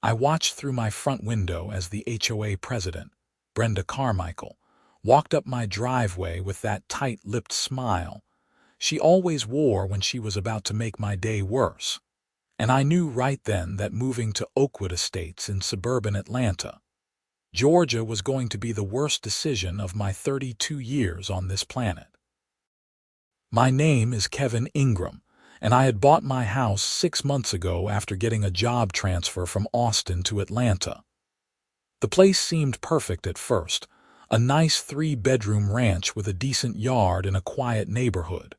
I watched through my front window as the HOA president, Brenda Carmichael, walked up my driveway with that tight-lipped smile she always wore when she was about to make my day worse. And I knew right then that moving to Oakwood Estates in suburban Atlanta, Georgia was going to be the worst decision of my 32 years on this planet. My name is Kevin Ingram, and I had bought my house 6 months ago after getting a job transfer from Austin to Atlanta. The place seemed perfect at first, a nice 3-bedroom ranch with a decent yard in a quiet neighborhood.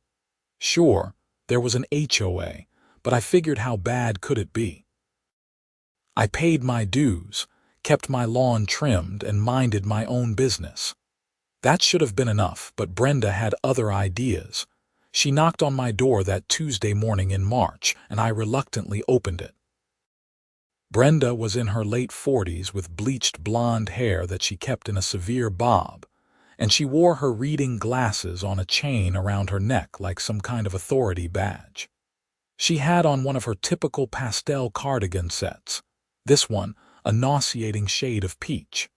Sure, there was an HOA, but I figured how bad could it be? I paid my dues, kept my lawn trimmed, and minded my own business. That should have been enough, but Brenda had other ideas. She knocked on my door that Tuesday morning in March, and I reluctantly opened it. Brenda was in her late 40s with bleached blonde hair that she kept in a severe bob, and she wore her reading glasses on a chain around her neck like some kind of authority badge. She had on one of her typical pastel cardigan sets, this one a nauseating shade of peach.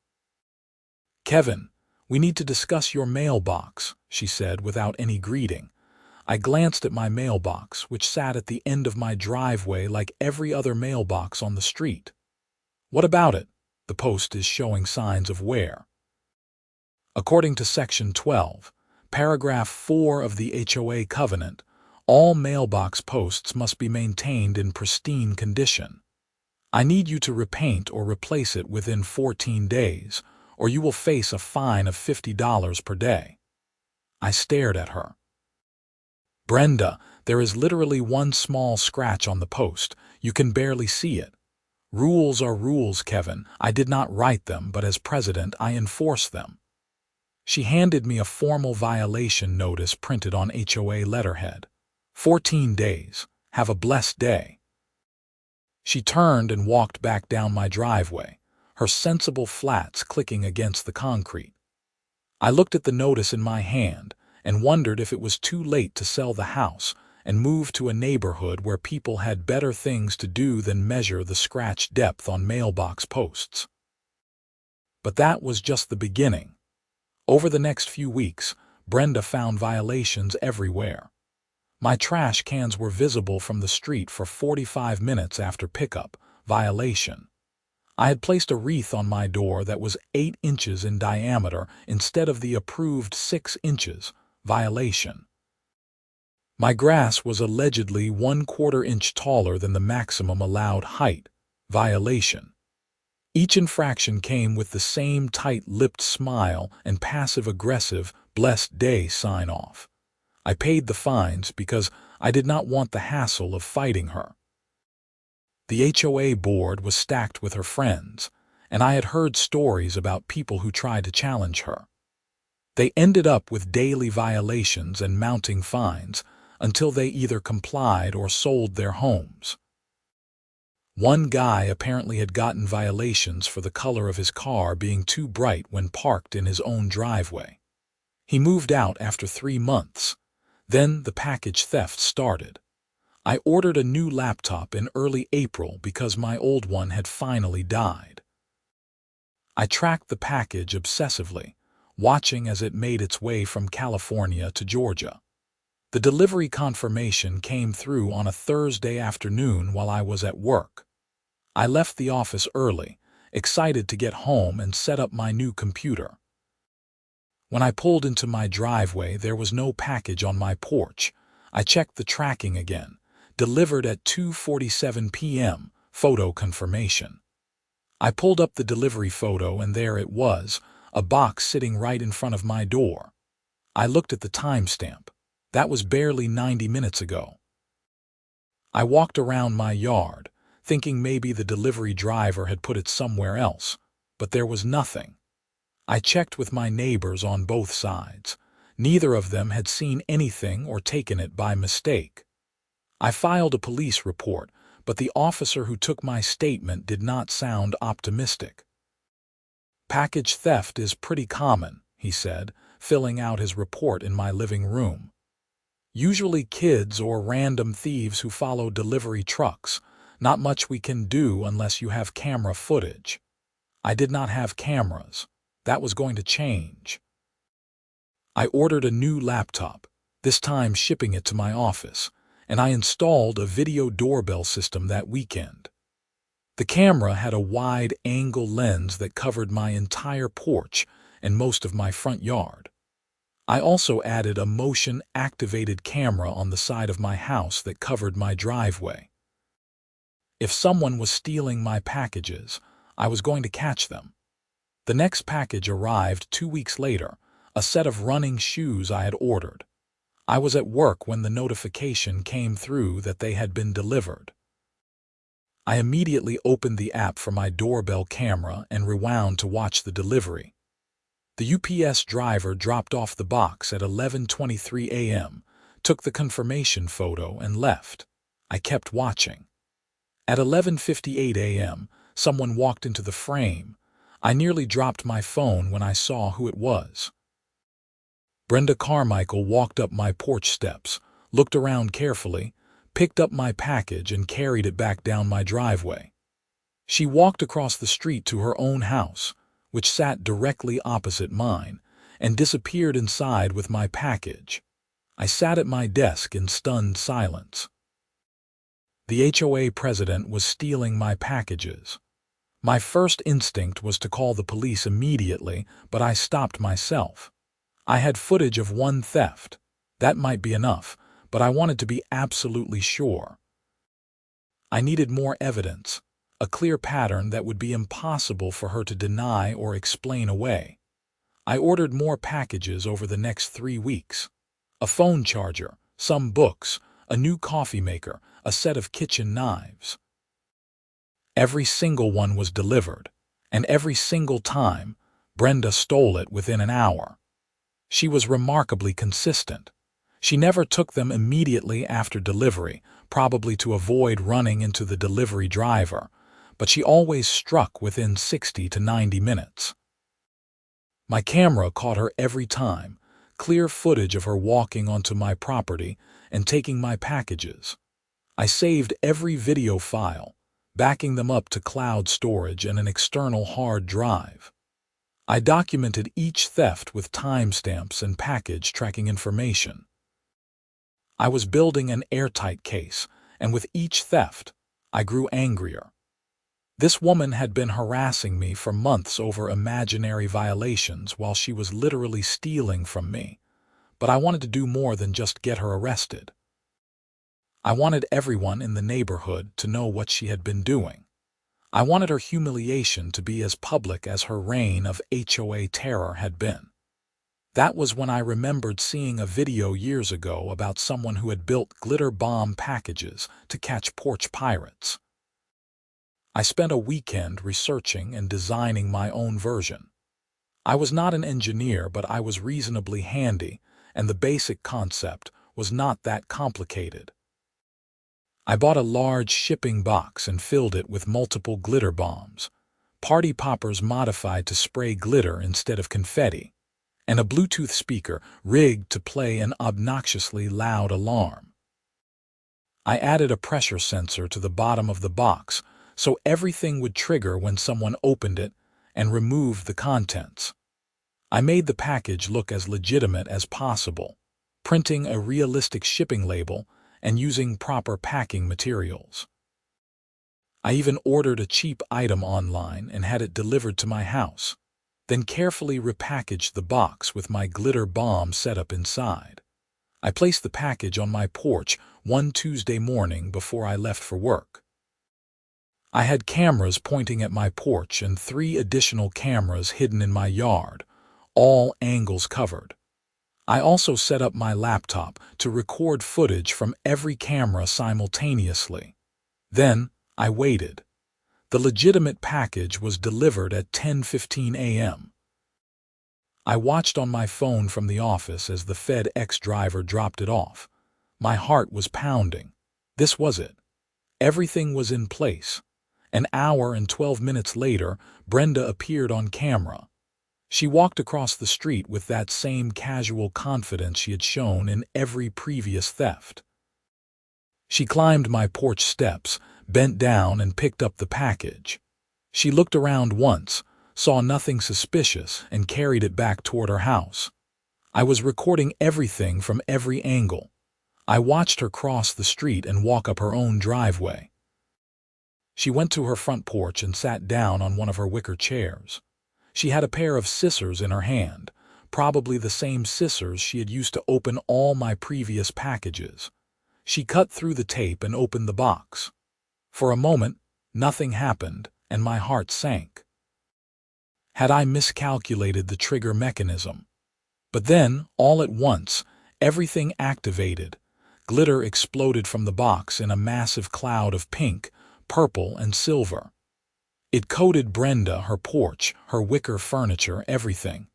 "Kevin, we need to discuss your mailbox," she said without any greeting. I glanced at my mailbox, which sat at the end of my driveway like every other mailbox on the street. "What about it?" "The post is showing signs of wear. According to Section 12, Paragraph 4 of the HOA Covenant, all mailbox posts must be maintained in pristine condition. I need you to repaint or replace it within 14 days, or you will face a fine of $50 per day." I stared at her. "Brenda, there is literally one small scratch on the post. You can barely see it. Rules are rules, Kevin. I did not write them, but as president I enforce them." She handed me a formal violation notice printed on HOA letterhead. 14 days. Have a blessed day." She turned and walked back down my driveway, her sensible flats clicking against the concrete. I looked at the notice in my hand and wondered if it was too late to sell the house and move to a neighborhood where people had better things to do than measure the scratch depth on mailbox posts. But that was just the beginning. Over the next few weeks, Brenda found violations everywhere. My trash cans were visible from the street for 45 minutes after pickup. Violation. I had placed a wreath on my door that was 8 inches in diameter instead of the approved 6 inches. Violation. My grass was allegedly 1/4 inch taller than the maximum allowed height. Violation. Each infraction came with the same tight-lipped smile and passive-aggressive "blessed day" sign-off. I paid the fines because I did not want the hassle of fighting her. The HOA board was stacked with her friends, and I had heard stories about people who tried to challenge her. They ended up with daily violations and mounting fines until they either complied or sold their homes. One guy apparently had gotten violations for the color of his car being too bright when parked in his own driveway. He moved out after 3 months. Then the package theft started. I ordered a new laptop in early April because my old one had finally died. I tracked the package obsessively, watching as it made its way from California to Georgia. The delivery confirmation came through on a Thursday afternoon while I was at work. I left the office early, excited to get home and set up my new computer. When I pulled into my driveway, there was no package on my porch. I checked the tracking again. Delivered at 2:47 p.m., photo confirmation. I pulled up the delivery photo and there it was, a box sitting right in front of my door. I looked at the timestamp. That was barely 90 minutes ago. I walked around my yard, thinking maybe the delivery driver had put it somewhere else, but there was nothing. I checked with my neighbors on both sides. Neither of them had seen anything or taken it by mistake. I filed a police report, but the officer who took my statement did not sound optimistic. "Package theft is pretty common," he said, filling out his report in my living room. "Usually kids or random thieves who follow delivery trucks, Not much we can do unless you have camera footage. I did not have cameras. That was going to change. I ordered a new laptop, this time shipping it to my office, and I installed a video doorbell system that weekend. The camera had a wide-angle lens that covered my entire porch and most of my front yard. I also added a motion-activated camera on the side of my house that covered my driveway. If someone was stealing my packages, I was going to catch them. The next package arrived 2 weeks later, a set of running shoes I had ordered. I was at work when the notification came through that they had been delivered. I immediately opened the app for my doorbell camera and rewound to watch the delivery. The UPS driver dropped off the box at 11:23 a.m., took the confirmation photo, and left. I kept watching. At 11:58 a.m., someone walked into the frame. I nearly dropped my phone when I saw who it was. Brenda Carmichael walked up my porch steps, looked around carefully, picked up my package, and carried it back down my driveway. She walked across the street to her own house, which sat directly opposite mine, and disappeared inside with my package. I sat at my desk in stunned silence. The HOA president was stealing my packages. My first instinct was to call the police immediately, but I stopped myself. I had footage of one theft. That might be enough, but I wanted to be absolutely sure. I needed more evidence, a clear pattern that would be impossible for her to deny or explain away. I ordered more packages over the next 3 weeks. A phone charger, some books, a new coffee maker, a set of kitchen knives. Every single one was delivered, and every single time, Brenda stole it within an hour. She was remarkably consistent. She never took them immediately after delivery, probably to avoid running into the delivery driver, but she always struck within 60 to 90 minutes. My camera caught her every time, clear footage of her walking onto my property and taking my packages. I saved every video file, backing them up to cloud storage and an external hard drive. I documented each theft with timestamps and package tracking information. I was building an airtight case, and with each theft, I grew angrier. This woman had been harassing me for months over imaginary violations while she was literally stealing from me, but I wanted to do more than just get her arrested. I wanted everyone in the neighborhood to know what she had been doing. I wanted her humiliation to be as public as her reign of HOA terror had been. That was when I remembered seeing a video years ago about someone who had built glitter bomb packages to catch porch pirates. I spent a weekend researching and designing my own version. I was not an engineer, but I was reasonably handy, and the basic concept was not that complicated. I bought a large shipping box and filled it with multiple glitter bombs, party poppers modified to spray glitter instead of confetti, and a Bluetooth speaker rigged to play an obnoxiously loud alarm. I added a pressure sensor to the bottom of the box so everything would trigger when someone opened it and removed the contents. I made the package look as legitimate as possible, printing a realistic shipping label and using proper packing materials. I even ordered a cheap item online and had it delivered to my house, then carefully repackaged the box with my glitter bomb setup inside. I placed the package on my porch one Tuesday morning before I left for work. I had cameras pointing at my porch and 3 additional cameras hidden in my yard, all angles covered. I also set up my laptop to record footage from every camera simultaneously. Then, I waited. The legitimate package was delivered at 10:15 a.m. I watched on my phone from the office as the FedEx driver dropped it off. My heart was pounding. This was it. Everything was in place. An hour and 12 minutes later, Brenda appeared on camera. She walked across the street with that same casual confidence she had shown in every previous theft. She climbed my porch steps, bent down and picked up the package. She looked around once, saw nothing suspicious, and carried it back toward her house. I was recording everything from every angle. I watched her cross the street and walk up her own driveway. She went to her front porch and sat down on one of her wicker chairs. She had a pair of scissors in her hand, probably the same scissors she had used to open all my previous packages. She cut through the tape and opened the box. For a moment, nothing happened, and my heart sank. Had I miscalculated the trigger mechanism? But then, all at once, everything activated. Glitter exploded from the box in a massive cloud of pink, purple, and silver. It coated Brenda, her porch, her wicker furniture, everything.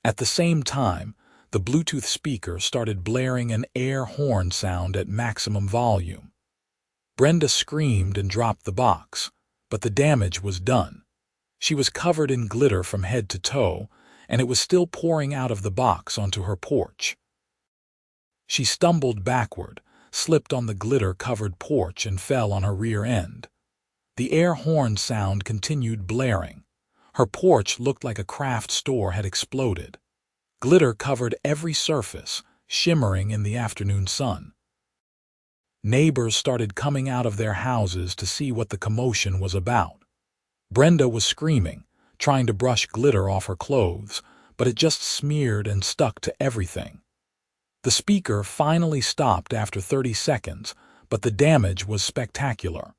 At the same time, the Bluetooth speaker started blaring an air horn sound at maximum volume. Brenda screamed and dropped the box, but the damage was done. She was covered in glitter from head to toe, and it was still pouring out of the box onto her porch. She stumbled backward, slipped on the glitter-covered porch, and fell on her rear end. The air horn sound continued blaring. Her porch looked like a craft store had exploded. Glitter covered every surface, shimmering in the afternoon sun. Neighbors started coming out of their houses to see what the commotion was about. Brenda was screaming, trying to brush glitter off her clothes, but it just smeared and stuck to everything. The speaker finally stopped after 30 seconds, but the damage was spectacular.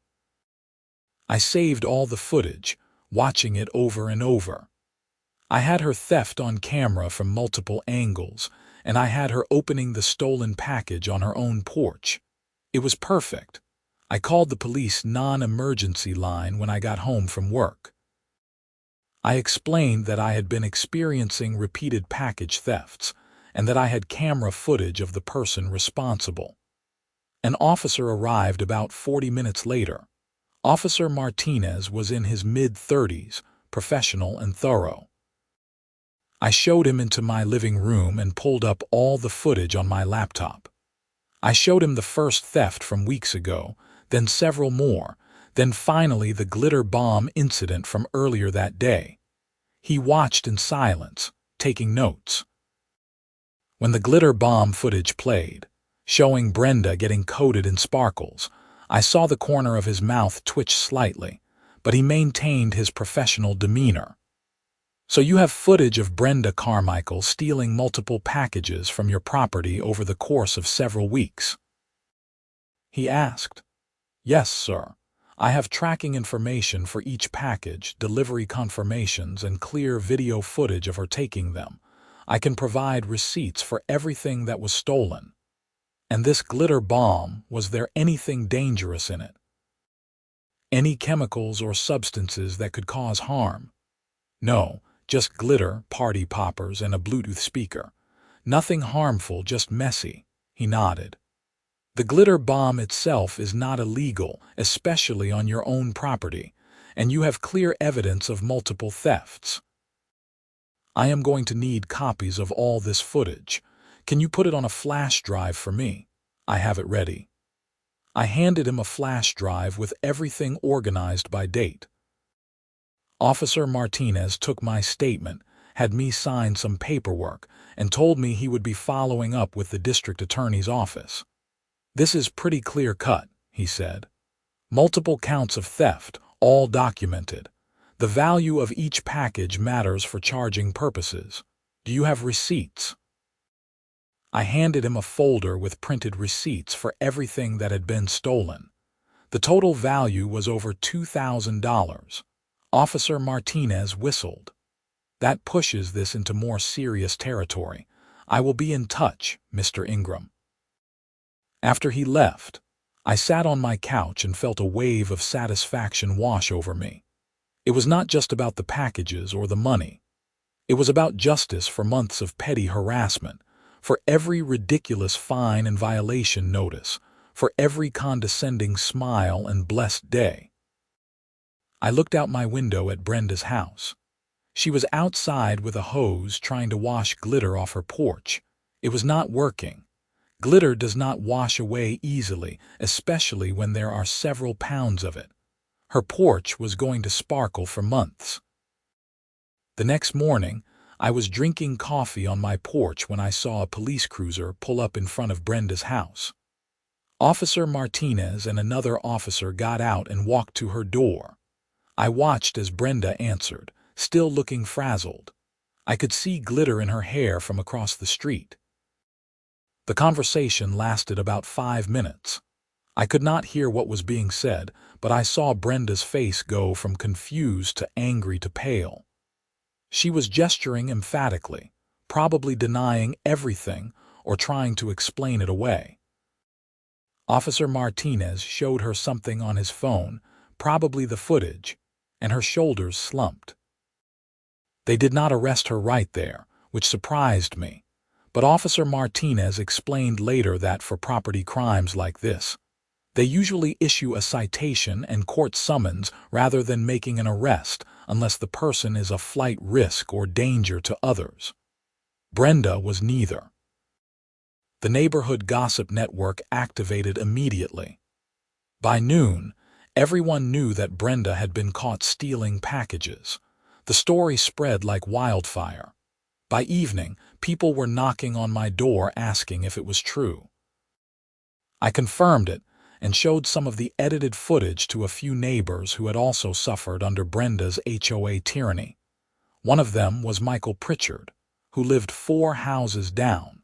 I saved all the footage, watching it over and over. I had her theft on camera from multiple angles, and I had her opening the stolen package on her own porch. It was perfect. I called the police non-emergency line when I got home from work. I explained that I had been experiencing repeated package thefts and that I had camera footage of the person responsible. An officer arrived about 40 minutes later. Officer Martinez was in his mid-30s, professional and thorough. I showed him into my living room and pulled up all the footage on my laptop. I showed him the first theft from weeks ago, then several more, then finally the glitter bomb incident from earlier that day. He watched in silence, taking notes. When the glitter bomb footage played, showing Brenda getting coated in sparkles, I saw the corner of his mouth twitch slightly, but he maintained his professional demeanor. So you have footage of Brenda Carmichael stealing multiple packages from your property over the course of several weeks? He asked. Yes, sir. I have tracking information for each package, delivery confirmations, and clear video footage of her taking them. I can provide receipts for everything that was stolen. And this glitter bomb, was there anything dangerous in it? Any chemicals or substances that could cause harm? No, just glitter, party poppers, and a Bluetooth speaker. Nothing harmful, just messy. He nodded. The glitter bomb itself is not illegal, especially on your own property, and you have clear evidence of multiple thefts. I am going to need copies of all this footage. Can you put it on a flash drive for me? I have it ready. I handed him a flash drive with everything organized by date. Officer Martinez took my statement, had me sign some paperwork, and told me he would be following up with the district attorney's office. This is pretty clear-cut, he said. Multiple counts of theft, all documented. The value of each package matters for charging purposes. Do you have receipts? I handed him a folder with printed receipts for everything that had been stolen. The total value was over $2,000. Officer Martinez whistled. That pushes this into more serious territory. I will be in touch, Mr. Ingram. After he left, I sat on my couch and felt a wave of satisfaction wash over me. It was not just about the packages or the money. It was about justice for months of petty harassment, for every ridiculous fine and violation notice, for every condescending smile and blessed day. I looked out my window at Brenda's house. She was outside with a hose trying to wash glitter off her porch. It was not working. Glitter does not wash away easily, especially when there are several pounds of it. Her porch was going to sparkle for months. The next morning, I was drinking coffee on my porch when I saw a police cruiser pull up in front of Brenda's house. Officer Martinez and another officer got out and walked to her door. I watched as Brenda answered, still looking frazzled. I could see glitter in her hair from across the street. The conversation lasted about 5 minutes. I could not hear what was being said, but I saw Brenda's face go from confused to angry to pale. She was gesturing emphatically, probably denying everything or trying to explain it away. Officer Martinez showed her something on his phone, probably the footage, and her shoulders slumped. They did not arrest her right there, which surprised me, but Officer Martinez explained later that for property crimes like this, they usually issue a citation and court summons rather than making an arrest unless the person is a flight risk or danger to others. Brenda was neither. The neighborhood gossip network activated immediately. By noon, everyone knew that Brenda had been caught stealing packages. The story spread like wildfire. By evening, people were knocking on my door asking if it was true. I confirmed it and showed some of the edited footage to a few neighbors who had also suffered under Brenda's HOA tyranny. One of them was Michael Pritchard, who lived 4 houses down.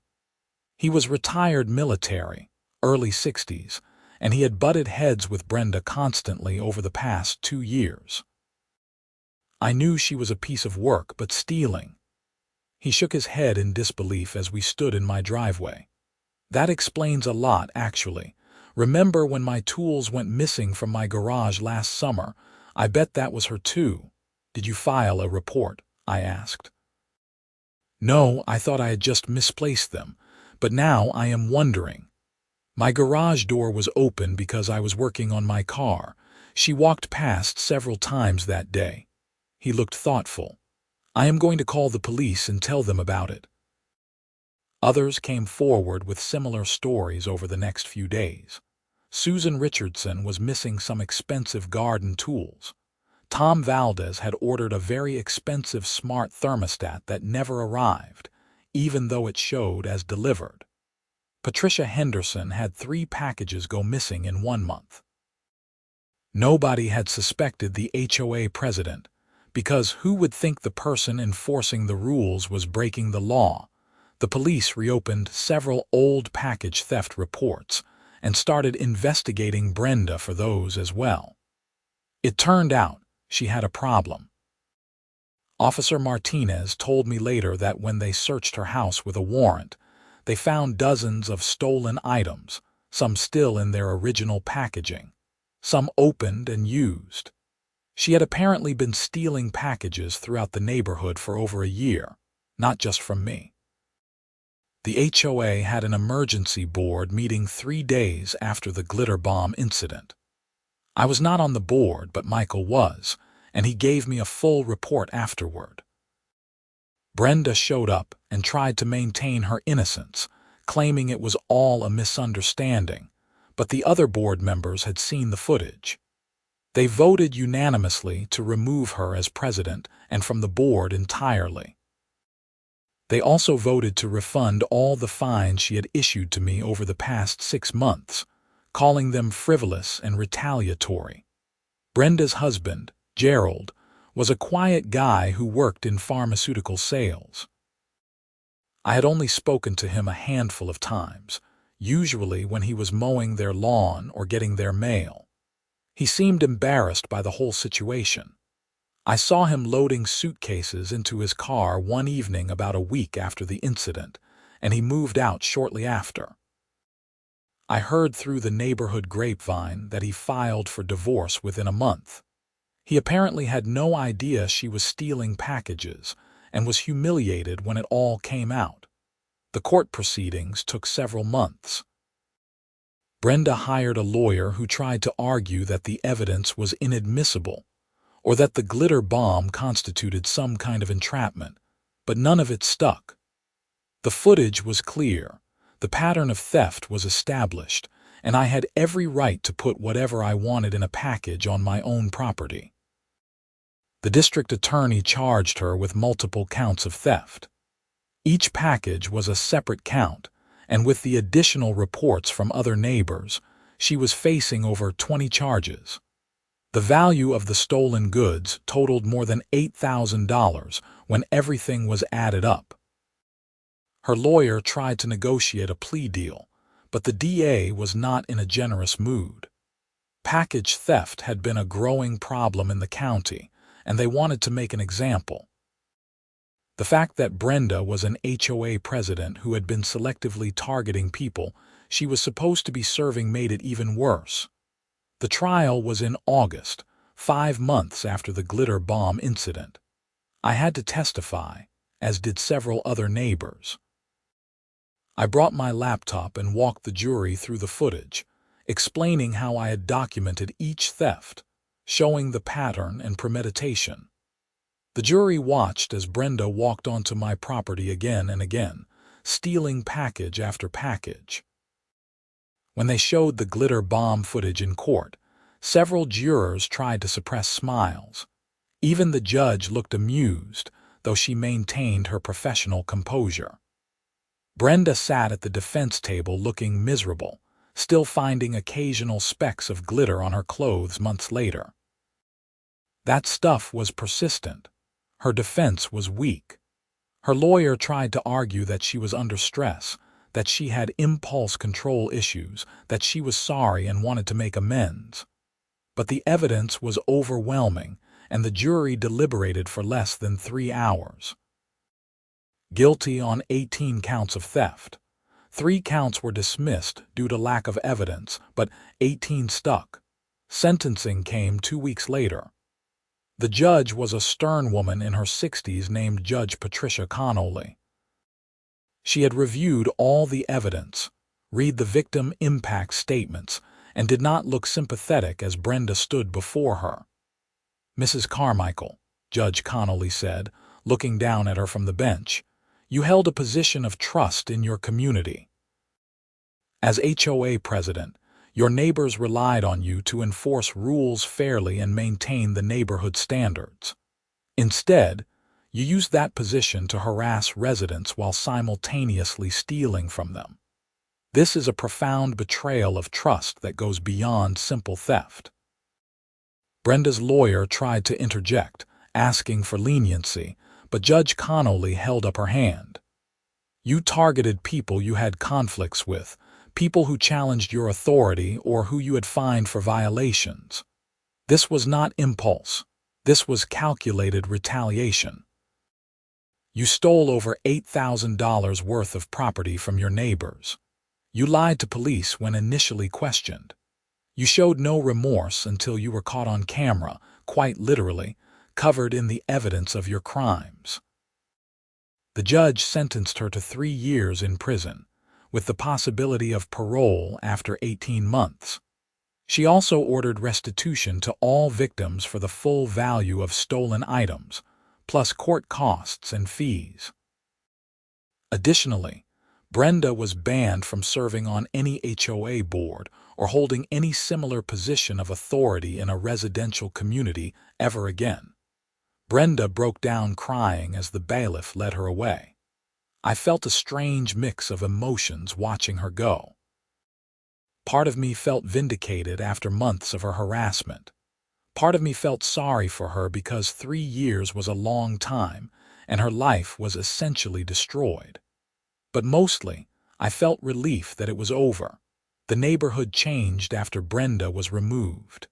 He was retired military, early 60s, and he had butted heads with Brenda constantly over the past 2 years. I knew she was a piece of work, but stealing. He shook his head in disbelief as we stood in my driveway. That explains a lot, actually. Remember when my tools went missing from my garage last summer? I bet that was her too. Did you file a report? I asked. No, I thought I had just misplaced them, but now I am wondering. My garage door was open because I was working on my car. She walked past several times that day. He looked thoughtful. I am going to call the police and tell them about it. Others came forward with similar stories over the next few days. Susan Richardson was missing some expensive garden tools. Tom Valdez had ordered a very expensive smart thermostat that never arrived, even though it showed as delivered. Patricia Henderson had 3 packages go missing in 1 month. Nobody had suspected the HOA president, because who would think the person enforcing the rules was breaking the law? The police reopened several old package theft reports and started investigating Brenda for those as well. It turned out she had a problem. Officer Martinez told me later that when they searched her house with a warrant, they found dozens of stolen items, some still in their original packaging, some opened and used. She had apparently been stealing packages throughout the neighborhood for over a year, not just from me. The HOA had an emergency board meeting 3 days after the glitter bomb incident. I was not on the board, but Michael was, and he gave me a full report afterward. Brenda showed up and tried to maintain her innocence, claiming it was all a misunderstanding, but the other board members had seen the footage. They voted unanimously to remove her as president and from the board entirely. They also voted to refund all the fines she had issued to me over the past 6 months, calling them frivolous and retaliatory. Brenda's husband, Gerald, was a quiet guy who worked in pharmaceutical sales. I had only spoken to him a handful of times, usually when he was mowing their lawn or getting their mail. He seemed embarrassed by the whole situation. I saw him loading suitcases into his car one evening about a week after the incident, and he moved out shortly after. I heard through the neighborhood grapevine that he filed for divorce within a month. He apparently had no idea she was stealing packages and was humiliated when it all came out. The court proceedings took several months. Brenda hired a lawyer who tried to argue that the evidence was inadmissible, or that the glitter bomb constituted some kind of entrapment, but none of it stuck. The footage was clear. The pattern of theft was established, and I had every right to put whatever I wanted in a package on my own property. The district attorney charged her with multiple counts of theft. Each package was a separate count, and with the additional reports from other neighbors, she was facing over 20 charges. The value of the stolen goods totaled more than $8,000 when everything was added up. Her lawyer tried to negotiate a plea deal, but the DA was not in a generous mood. Package theft had been a growing problem in the county, and they wanted to make an example. The fact that Brenda was an HOA president who had been selectively targeting people she was supposed to be serving made it even worse. The trial was in August, 5 months after the glitter bomb incident. I had to testify, as did several other neighbors. I brought my laptop and walked the jury through the footage, explaining how I had documented each theft, showing the pattern and premeditation. The jury watched as Brenda walked onto my property again and again, stealing package after package. When they showed the glitter bomb footage in court, several jurors tried to suppress smiles. Even the judge looked amused, though she maintained her professional composure. Brenda sat at the defense table looking miserable, still finding occasional specks of glitter on her clothes months later. That stuff was persistent. Her defense was weak. Her lawyer tried to argue that she was under stress, that she had impulse control issues, that she was sorry and wanted to make amends. But the evidence was overwhelming, and the jury deliberated for less than 3 hours. Guilty on 18 counts of theft. 3 counts were dismissed due to lack of evidence, but 18 stuck. Sentencing came 2 weeks later. The judge was a stern woman in her 60s named Judge Patricia Connolly. She had reviewed all the evidence, read the victim impact statements, and did not look sympathetic as Brenda stood before her. "Mrs. Carmichael," Judge Connolly said, looking down at her from the bench, "you held a position of trust in your community. As HOA president, your neighbors relied on you to enforce rules fairly and maintain the neighborhood standards. Instead, you used that position to harass residents while simultaneously stealing from them. This is a profound betrayal of trust that goes beyond simple theft." Brenda's lawyer tried to interject, asking for leniency, but Judge Connolly held up her hand. "You targeted people you had conflicts with, people who challenged your authority or who you had fined for violations. This was not impulse. This was calculated retaliation. You stole over $8,000 worth of property from your neighbors. You lied to police when initially questioned. You showed no remorse until you were caught on camera, quite literally, covered in the evidence of your crimes." The judge sentenced her to 3 years in prison, with the possibility of parole after 18 months. She also ordered restitution to all victims for the full value of stolen items, plus court costs and fees. Additionally, Brenda was banned from serving on any HOA board or holding any similar position of authority in a residential community ever again. Brenda broke down crying as the bailiff led her away. I felt a strange mix of emotions watching her go. Part of me felt vindicated after months of her harassment. Part of me felt sorry for her because 3 years was a long time and her life was essentially destroyed. But mostly, I felt relief that it was over. The neighborhood changed after Brenda was removed.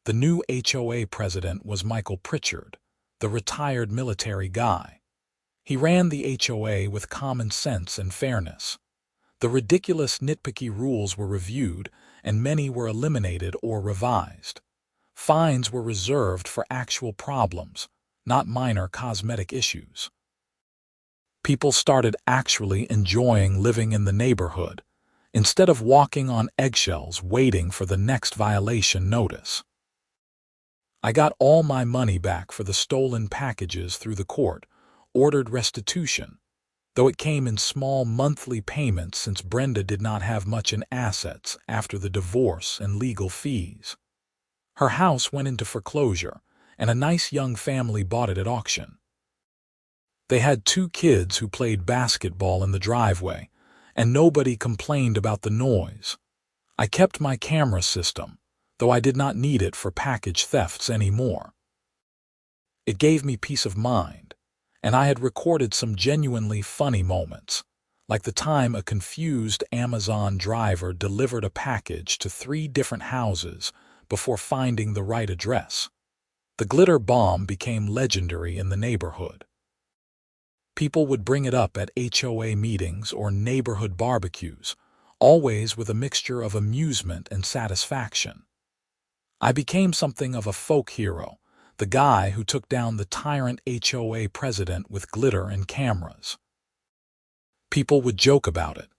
The new HOA president was Michael Pritchard, the retired military guy. He ran the HOA with common sense and fairness. The ridiculous nitpicky rules were reviewed, and many were eliminated or revised. Fines were reserved for actual problems, not minor cosmetic issues. People started actually enjoying living in the neighborhood, instead of walking on eggshells waiting for the next violation notice. I got all my money back for the stolen packages through the court, ordered restitution. though it came in small monthly payments since Brenda did not have much in assets after the divorce and legal fees. Her house went into foreclosure, and a nice young family bought it at auction. They had 2 kids who played basketball in the driveway, and nobody complained about the noise. I kept my camera system, though I did not need it for package thefts anymore. It gave me peace of mind, and I had recorded some genuinely funny moments, like the time a confused Amazon driver delivered a package to 3 different houses before finding the right address. The glitter bomb became legendary in the neighborhood. People would bring it up at HOA meetings or neighborhood barbecues, always with a mixture of amusement and satisfaction. I became something of a folk hero, the guy who took down the tyrant HOA president with glitter and cameras. People would joke about it,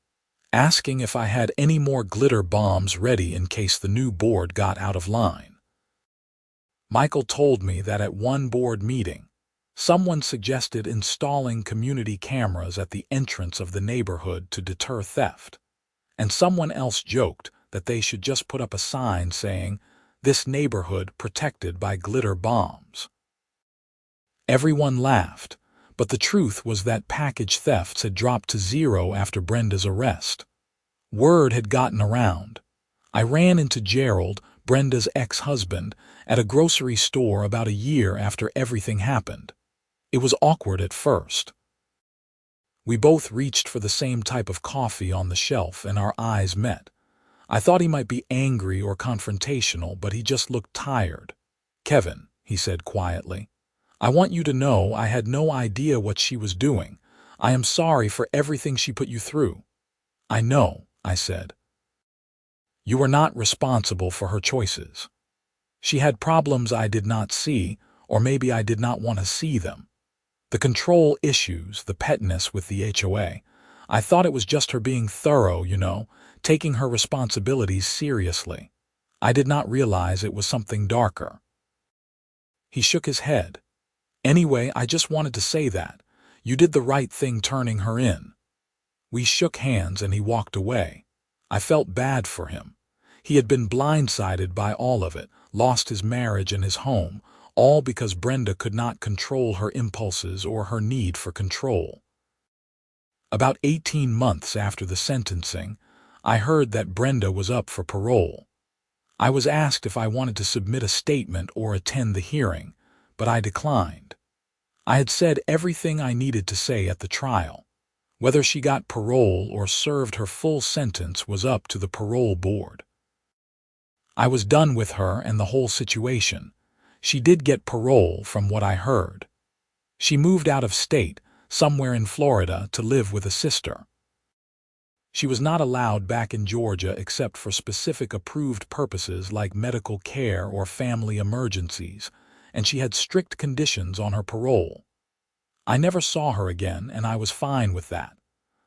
asking if I had any more glitter bombs ready in case the new board got out of line. Michael told me that at one board meeting, someone suggested installing community cameras at the entrance of the neighborhood to deter theft, and someone else joked that they should just put up a sign saying, "This neighborhood protected by glitter bombs." Everyone laughed, but the truth was that package thefts had dropped to 0 after Brenda's arrest. Word had gotten around. I ran into Gerald, Brenda's ex-husband, at a grocery store about a year after everything happened. It was awkward at first. We both reached for the same type of coffee on the shelf and our eyes met. I thought he might be angry or confrontational, but he just looked tired. "Kevin," he said quietly, "I want you to know I had no idea what she was doing. I am sorry for everything she put you through." "I know," I said. "You were not responsible for her choices. She had problems I did not see, or maybe I did not want to see them. The control issues, the petness with the HOA. I thought it was just her being thorough, taking her responsibilities seriously. I did not realize it was something darker." He shook his head. "Anyway, I just wanted to say that. You did the right thing turning her in." We shook hands and he walked away. I felt bad for him. He had been blindsided by all of it, lost his marriage and his home, all because Brenda could not control her impulses or her need for control. About 18 months after the sentencing, I heard that Brenda was up for parole. I was asked if I wanted to submit a statement or attend the hearing, but I declined. I had said everything I needed to say at the trial. Whether she got parole or served her full sentence was up to the parole board. I was done with her and the whole situation. She did get parole from what I heard. She moved out of state, somewhere in Florida, to live with a sister. She was not allowed back in Georgia except for specific approved purposes like medical care or family emergencies, and she had strict conditions on her parole. I never saw her again, and I was fine with that.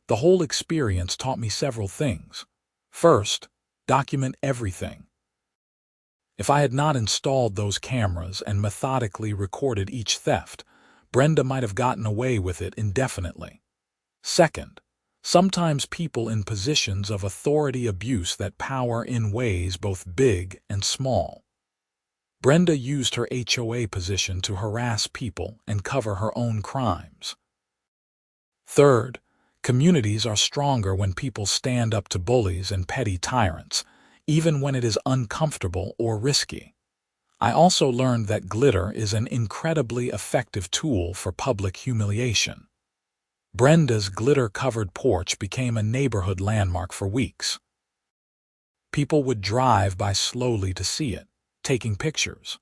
The whole experience taught me several things. First, document everything. If I had not installed those cameras and methodically recorded each theft, Brenda might have gotten away with it indefinitely. Second, sometimes people in positions of authority abuse that power in ways both big and small. Brenda used her HOA position to harass people and cover her own crimes. Third, communities are stronger when people stand up to bullies and petty tyrants, even when it is uncomfortable or risky. I also learned that glitter is an incredibly effective tool for public humiliation. Brenda's glitter-covered porch became a neighborhood landmark for weeks. People would drive by slowly to see it, taking pictures.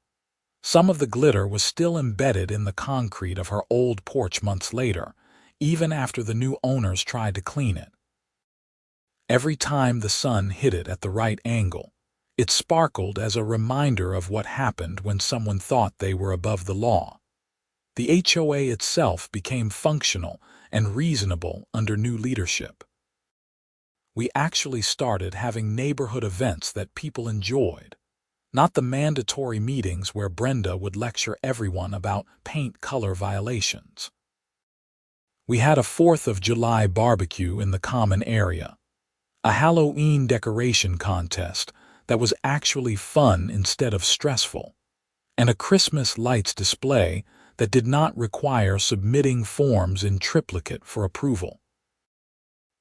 Some of the glitter was still embedded in the concrete of her old porch months later, even after the new owners tried to clean it. Every time the sun hit it at the right angle, it sparkled as a reminder of what happened when someone thought they were above the law. The HOA itself became functional and reasonable under new leadership. We actually started having neighborhood events that people enjoyed, not the mandatory meetings where Brenda would lecture everyone about paint color violations. We had a 4th of July barbecue in the common area, a Halloween decoration contest that was actually fun instead of stressful, and a Christmas lights display that did not require submitting forms in triplicate for approval.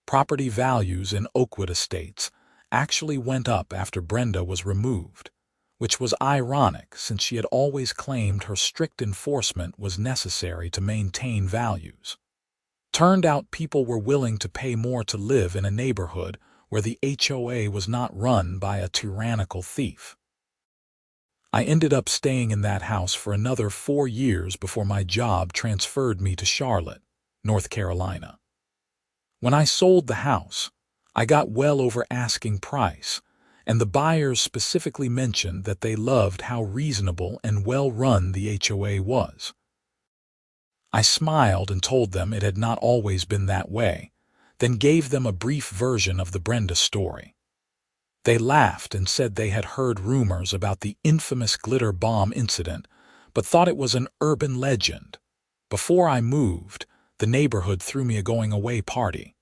Property values in Oakwood Estates actually went up after Brenda was removed, which was ironic since she had always claimed her strict enforcement was necessary to maintain values. Turned out people were willing to pay more to live in a neighborhood where the HOA was not run by a tyrannical thief. I ended up staying in that house for another 4 years before my job transferred me to Charlotte, North Carolina. When I sold the house, I got well over asking price, and the buyers specifically mentioned that they loved how reasonable and well-run the HOA was. I smiled and told them it had not always been that way, then gave them a brief version of the Brenda story. They laughed and said they had heard rumors about the infamous glitter bomb incident, but thought it was an urban legend. Before I moved, the neighborhood threw me a going-away party.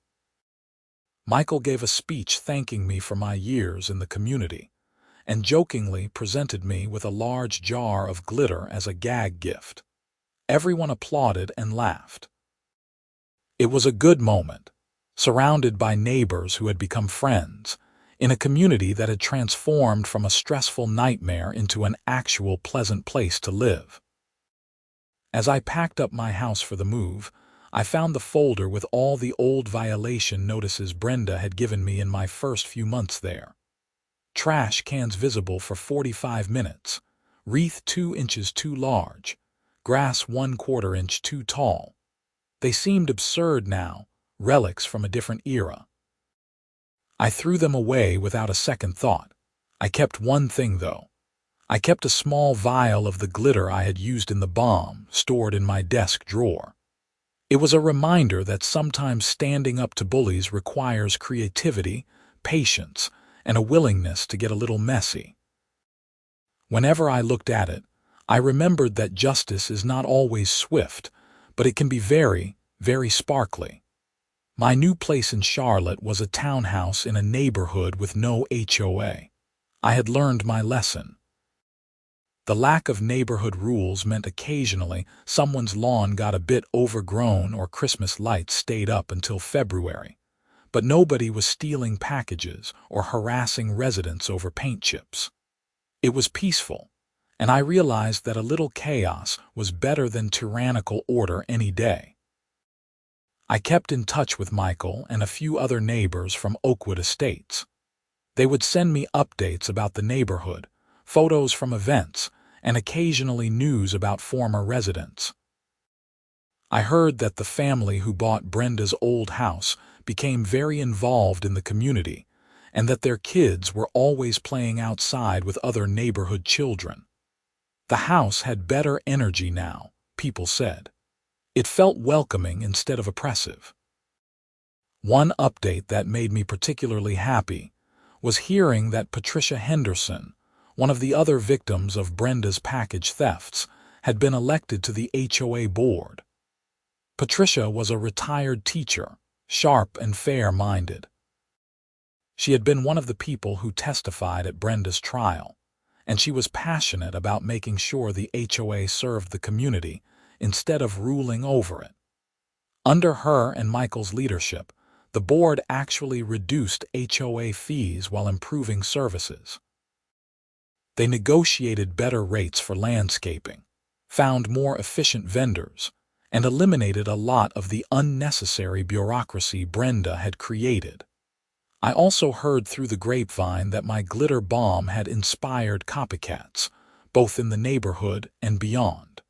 Michael gave a speech thanking me for my years in the community, and jokingly presented me with a large jar of glitter as a gag gift. Everyone applauded and laughed. It was a good moment, surrounded by neighbors who had become friends, in a community that had transformed from a stressful nightmare into an actual pleasant place to live. As I packed up my house for the move, I found the folder with all the old violation notices Brenda had given me in my first few months there. Trash cans visible for 45 minutes, wreath 2 inches too large, grass 1/4 inch too tall. They seemed absurd now, relics from a different era. I threw them away without a second thought. I kept one thing, though. I kept a small vial of the glitter I had used in the bomb, stored in my desk drawer. It was a reminder that sometimes standing up to bullies requires creativity, patience, and a willingness to get a little messy. Whenever I looked at it, I remembered that justice is not always swift, but it can be very, very sparkly. My new place in Charlotte was a townhouse in a neighborhood with no HOA. I had learned my lesson. The lack of neighborhood rules meant occasionally someone's lawn got a bit overgrown or Christmas lights stayed up until February, but nobody was stealing packages or harassing residents over paint chips. It was peaceful, and I realized that a little chaos was better than tyrannical order any day. I kept in touch with Michael and a few other neighbors from Oakwood Estates. They would send me updates about the neighborhood, photos from events, and occasionally news about former residents. I heard that the family who bought Brenda's old house became very involved in the community, and that their kids were always playing outside with other neighborhood children. The house had better energy now, people said. It felt welcoming instead of oppressive. One update that made me particularly happy was hearing that Patricia Henderson, one of the other victims of Brenda's package thefts, had been elected to the HOA board. Patricia was a retired teacher, sharp and fair-minded. She had been one of the people who testified at Brenda's trial, and she was passionate about making sure the HOA served the community instead of ruling over it. Under her and Michael's leadership, the board actually reduced HOA fees while improving services. They negotiated better rates for landscaping, found more efficient vendors, and eliminated a lot of the unnecessary bureaucracy Brenda had created. I also heard through the grapevine that my glitter bomb had inspired copycats, both in the neighborhood and beyond.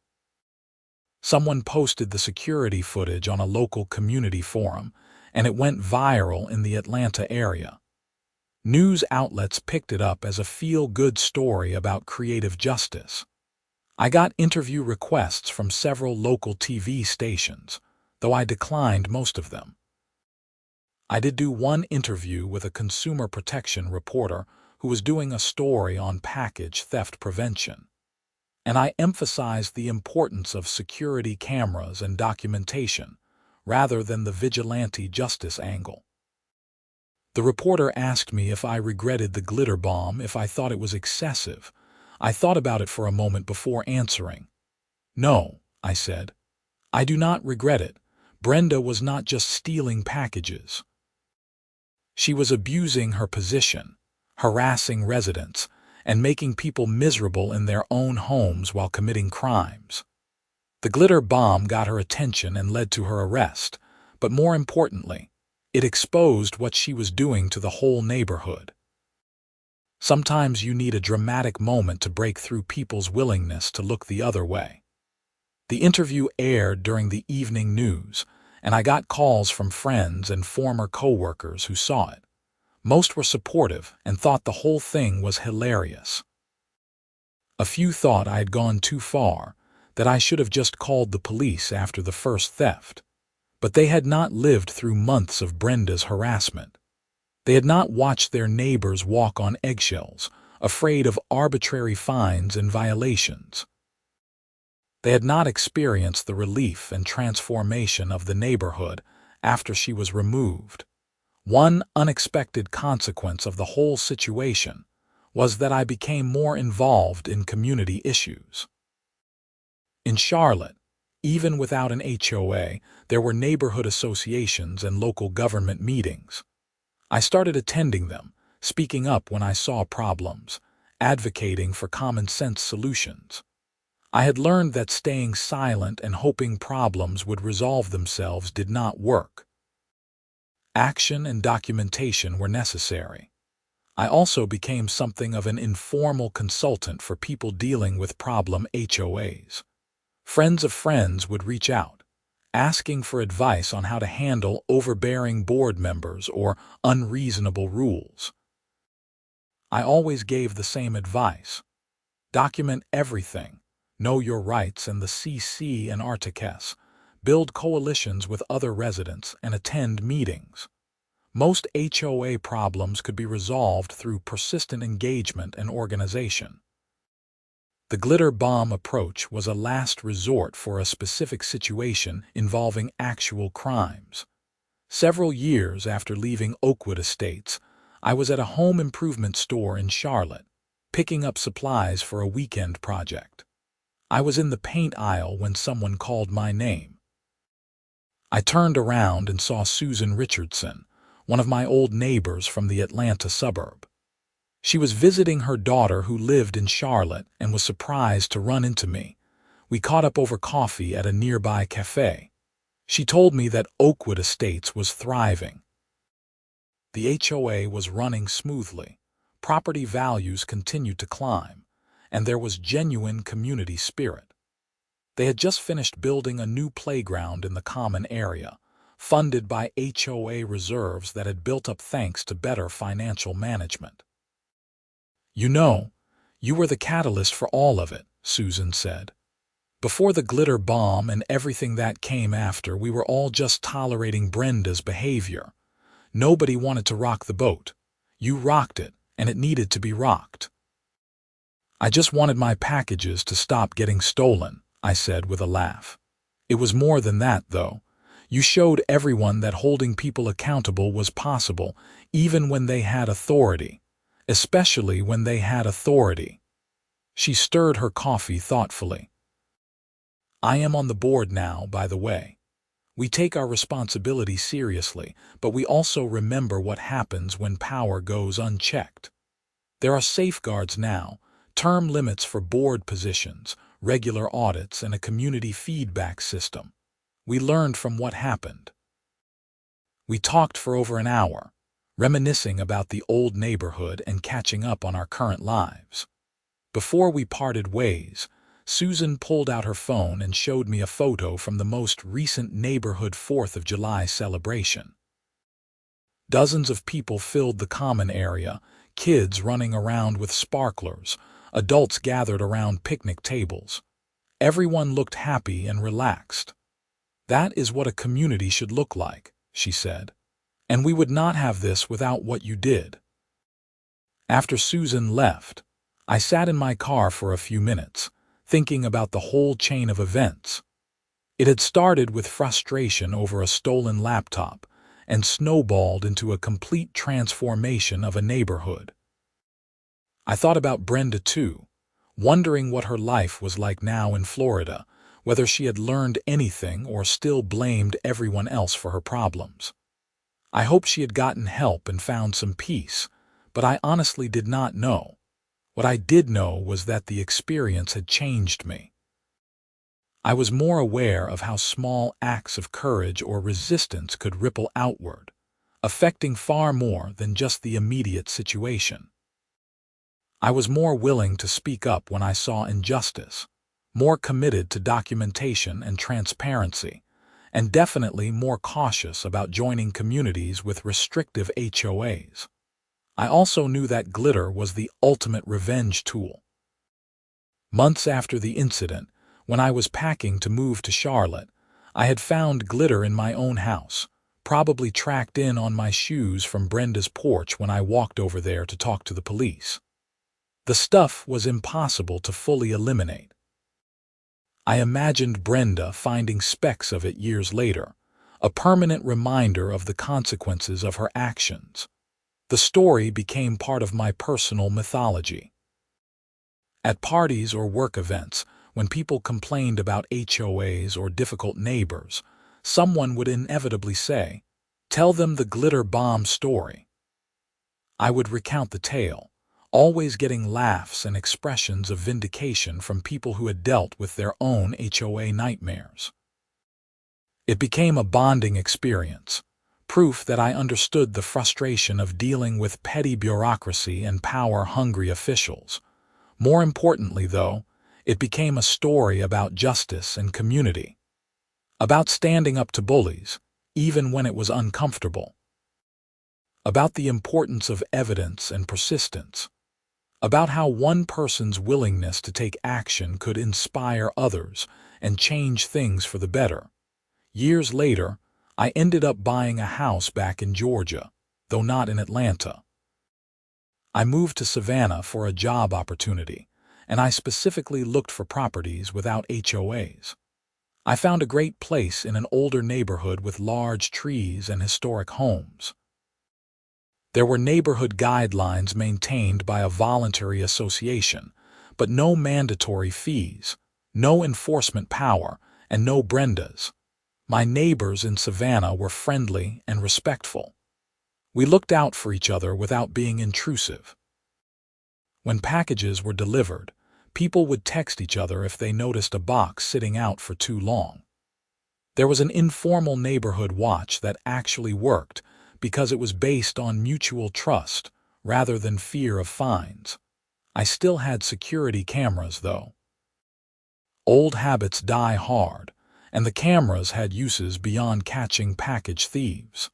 Someone posted the security footage on a local community forum, and it went viral in the Atlanta area. News outlets picked it up as a feel-good story about creative justice. I got interview requests from several local TV stations, though I declined most of them. I did do one interview with a consumer protection reporter who was doing a story on package theft prevention, and I emphasized the importance of security cameras and documentation, rather than the vigilante justice angle. The reporter asked me if I regretted the glitter bomb, if I thought it was excessive. I thought about it for a moment before answering. No, I said. I do not regret it. Brenda was not just stealing packages. She was abusing her position, harassing residents, and making people miserable in their own homes while committing crimes. The glitter bomb got her attention and led to her arrest, but more importantly, it exposed what she was doing to the whole neighborhood. Sometimes you need a dramatic moment to break through people's willingness to look the other way. The interview aired during the evening news, and I got calls from friends and former co-workers who saw it. Most were supportive and thought the whole thing was hilarious. A few thought I had gone too far, that I should have just called the police after the first theft. But they had not lived through months of Brenda's harassment. They had not watched their neighbors walk on eggshells, afraid of arbitrary fines and violations. They had not experienced the relief and transformation of the neighborhood after she was removed. One unexpected consequence of the whole situation was that I became more involved in community issues. In Charlotte, even without an HOA, there were neighborhood associations and local government meetings. I started attending them, speaking up when I saw problems, advocating for common-sense solutions. I had learned that staying silent and hoping problems would resolve themselves did not work. Action and documentation were necessary. I also became something of an informal consultant for people dealing with problem HOAs. Friends of friends would reach out, asking for advice on how to handle overbearing board members or unreasonable rules. I always gave the same advice. Document everything, know your rights and the CC and Articus, build coalitions with other residents, and attend meetings. Most HOA problems could be resolved through persistent engagement and organization. The glitter bomb approach was a last resort for a specific situation involving actual crimes. Several years after leaving Oakwood Estates, I was at a home improvement store in Charlotte, picking up supplies for a weekend project. I was in the paint aisle when someone called my name. I turned around and saw Susan Richardson, one of my old neighbors from the Atlanta suburb. She was visiting her daughter who lived in Charlotte and was surprised to run into me. We caught up over coffee at a nearby cafe. She told me that Oakwood Estates was thriving. The HOA was running smoothly, property values continued to climb, and there was genuine community spirit. They had just finished building a new playground in the common area, funded by HOA reserves that had built up thanks to better financial management. You know, you were the catalyst for all of it, Susan said. Before the glitter bomb and everything that came after, we were all just tolerating Brenda's behavior. Nobody wanted to rock the boat. You rocked it, and it needed to be rocked. I just wanted my packages to stop getting stolen, I said with a laugh. It was more than that, though. You showed everyone that holding people accountable was possible, even when they had authority. Especially when they had authority. She stirred her coffee thoughtfully. I am on the board now, by the way. We take our responsibility seriously, but we also remember what happens when power goes unchecked. There are safeguards now, term limits for board positions, regular audits, and a community feedback system. We learned from what happened. We talked for over an hour, reminiscing about the old neighborhood and catching up on our current lives. Before we parted ways, Susan pulled out her phone and showed me a photo from the most recent neighborhood 4th of July celebration. Dozens of people filled the common area, kids running around with sparklers, adults gathered around picnic tables. Everyone looked happy and relaxed. That is what a community should look like, she said. And we would not have this without what you did. After Susan left, I sat in my car for a few minutes, thinking about the whole chain of events. It had started with frustration over a stolen laptop and snowballed into a complete transformation of a neighborhood. I thought about Brenda too, wondering what her life was like now in Florida, whether she had learned anything or still blamed everyone else for her problems. I hoped she had gotten help and found some peace, but I honestly did not know. What I did know was that the experience had changed me. I was more aware of how small acts of courage or resistance could ripple outward, affecting far more than just the immediate situation. I was more willing to speak up when I saw injustice, more committed to documentation and transparency, and definitely more cautious about joining communities with restrictive HOAs. I also knew that glitter was the ultimate revenge tool. Months after the incident, when I was packing to move to Charlotte, I had found glitter in my own house, probably tracked in on my shoes from Brenda's porch when I walked over there to talk to the police. The stuff was impossible to fully eliminate. I imagined Brenda finding specks of it years later, a permanent reminder of the consequences of her actions. The story became part of my personal mythology. At parties or work events, when people complained about HOAs or difficult neighbors, someone would inevitably say, "Tell them the glitter bomb story." I would recount the tale, always getting laughs and expressions of vindication from people who had dealt with their own HOA nightmares. It became a bonding experience, proof that I understood the frustration of dealing with petty bureaucracy and power-hungry officials. More importantly, though, it became a story about justice and community, about standing up to bullies, even when it was uncomfortable, about the importance of evidence and persistence, about how one person's willingness to take action could inspire others and change things for the better. Years later, I ended up buying a house back in Georgia, though not in Atlanta. I moved to Savannah for a job opportunity, and I specifically looked for properties without HOAs. I found a great place in an older neighborhood with large trees and historic homes. There were neighborhood guidelines maintained by a voluntary association, but no mandatory fees, no enforcement power, and no Brendas. My neighbors in Savannah were friendly and respectful. We looked out for each other without being intrusive. When packages were delivered, people would text each other if they noticed a box sitting out for too long. There was an informal neighborhood watch that actually worked because it was based on mutual trust rather than fear of fines. I still had security cameras, though. Old habits die hard, and the cameras had uses beyond catching package thieves.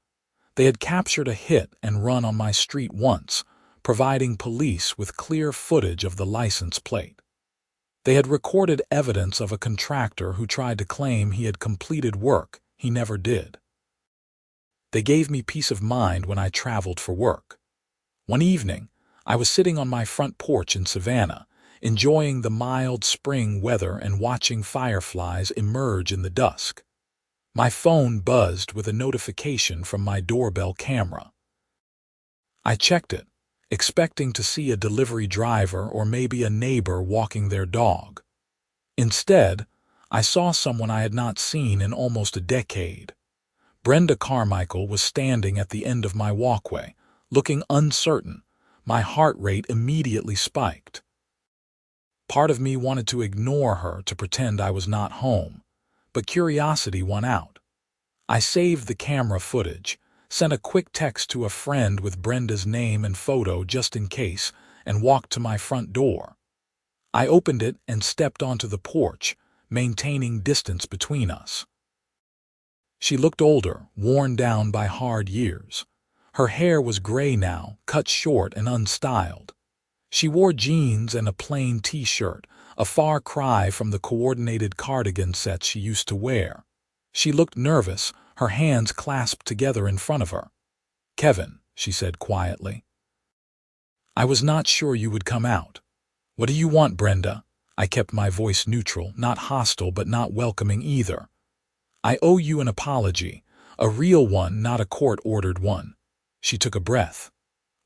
They had captured a hit and run on my street once, providing police with clear footage of the license plate. They had recorded evidence of a contractor who tried to claim he had completed work he never did. They gave me peace of mind when I traveled for work. One evening, I was sitting on my front porch in Savannah, enjoying the mild spring weather and watching fireflies emerge in the dusk. My phone buzzed with a notification from my doorbell camera. I checked it, expecting to see a delivery driver or maybe a neighbor walking their dog. Instead, I saw someone I had not seen in almost a decade. Brenda Carmichael was standing at the end of my walkway, looking uncertain. My heart rate immediately spiked. Part of me wanted to ignore her to pretend I was not home, but curiosity won out. I saved the camera footage, sent a quick text to a friend with Brenda's name and photo just in case, and walked to my front door. I opened it and stepped onto the porch, maintaining distance between us. She looked older, worn down by hard years. Her hair was gray now, cut short and unstyled. She wore jeans and a plain t-shirt, a far cry from the coordinated cardigan sets she used to wear. She looked nervous, her hands clasped together in front of her. "Kevin," she said quietly. "I was not sure you would come out." "What do you want, Brenda?" I kept my voice neutral, not hostile but not welcoming either. I owe you an apology, a real one, not a court-ordered one." She took a breath.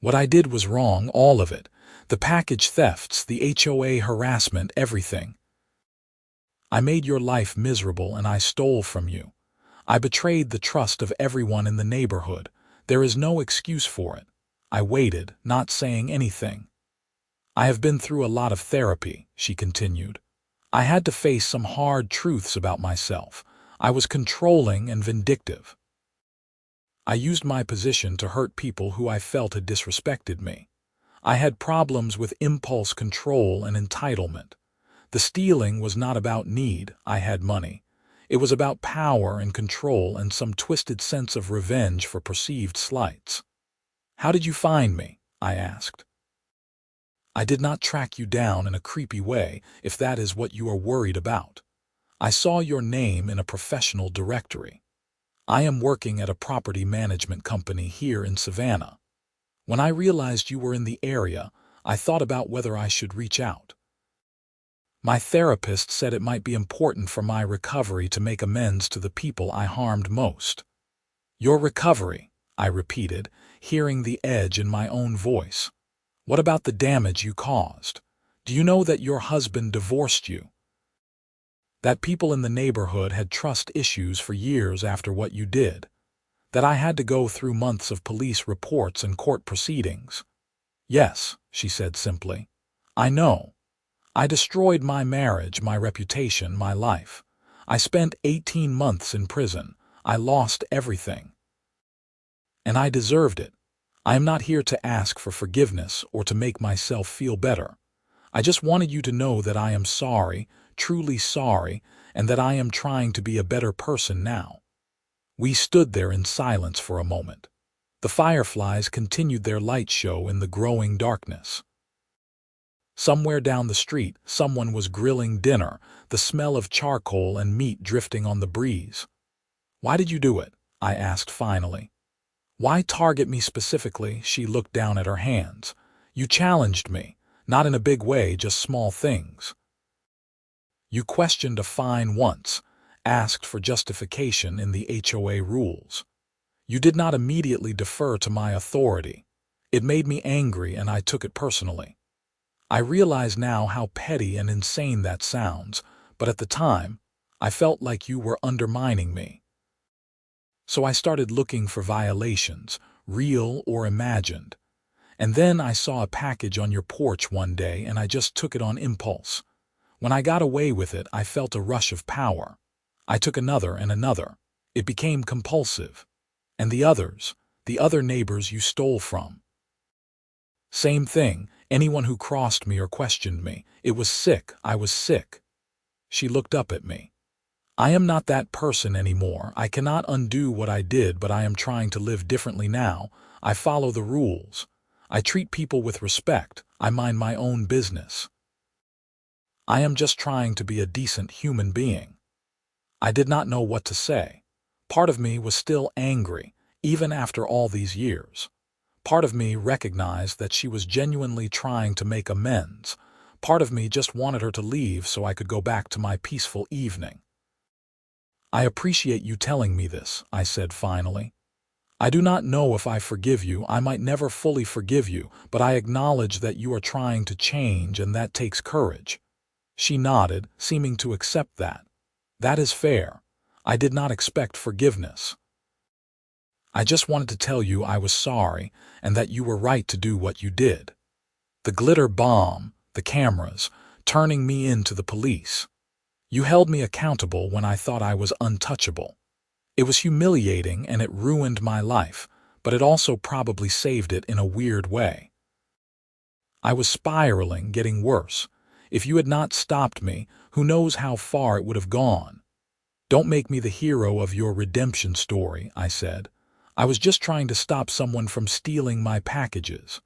"What I did was wrong, all of it. The package thefts, the HOA harassment, everything. I made your life miserable and I stole from you. I betrayed the trust of everyone in the neighborhood. There is no excuse for it." I waited, not saying anything. "I have been through a lot of therapy," she continued. "I had to face some hard truths about myself. I was controlling and vindictive. I used my position to hurt people who I felt had disrespected me. I had problems with impulse control and entitlement. The stealing was not about need, I had money. It was about power and control and some twisted sense of revenge for perceived slights." "How did you find me?" I asked. "I did not track you down in a creepy way, if that is what you are worried about. I saw your name in a professional directory. I am working at a property management company here in Savannah. When I realized you were in the area, I thought about whether I should reach out. My therapist said it might be important for my recovery to make amends to the people I harmed most." "Your recovery," I repeated, hearing the edge in my own voice. "What about the damage you caused? Do you know that your husband divorced you? That people in the neighborhood had trust issues for years after what you did? That I had to go through months of police reports and court proceedings?" "Yes," she said simply. "I know. I destroyed my marriage, my reputation, my life. I spent 18 months in prison. I lost everything. And I deserved it. I am not here to ask for forgiveness or to make myself feel better. I just wanted you to know that I am sorry, truly sorry, and that I am trying to be a better person now." We stood there in silence for a moment. The fireflies continued their light show in the growing darkness. Somewhere down the street, someone was grilling dinner, the smell of charcoal and meat drifting on the breeze. "Why did you do it?" I asked finally. "Why target me specifically?" She looked down at her hands. "You challenged me, not in a big way, just small things. You questioned a fine once, asked for justification in the HOA rules. You did not immediately defer to my authority. It made me angry and I took it personally. I realize now how petty and insane that sounds, but at the time, I felt like you were undermining me. So I started looking for violations, real or imagined. And then I saw a package on your porch one day and I just took it on impulse. When I got away with it, I felt a rush of power. I took another and another. It became compulsive. And the others, the other neighbors you stole from. Same thing, anyone who crossed me or questioned me. It was sick, I was sick." She looked up at me. "I am not that person anymore. I cannot undo what I did, but I am trying to live differently now. I follow the rules. I treat people with respect. I mind my own business. I am just trying to be a decent human being." I did not know what to say. Part of me was still angry, even after all these years. Part of me recognized that she was genuinely trying to make amends. Part of me just wanted her to leave so I could go back to my peaceful evening. "I appreciate you telling me this," I said finally. "I do not know if I forgive you. I might never fully forgive you, but I acknowledge that you are trying to change and that takes courage." She nodded, seeming to accept that. "That is fair. I did not expect forgiveness. I just wanted to tell you I was sorry and that you were right to do what you did. The glitter bomb, the cameras, turning me in to the police. You held me accountable when I thought I was untouchable. It was humiliating and it ruined my life, but it also probably saved it in a weird way. I was spiraling, getting worse. If you had not stopped me, who knows how far it would have gone. Don't make me the hero of your redemption story," I said. "I was just trying to stop someone from stealing my packages."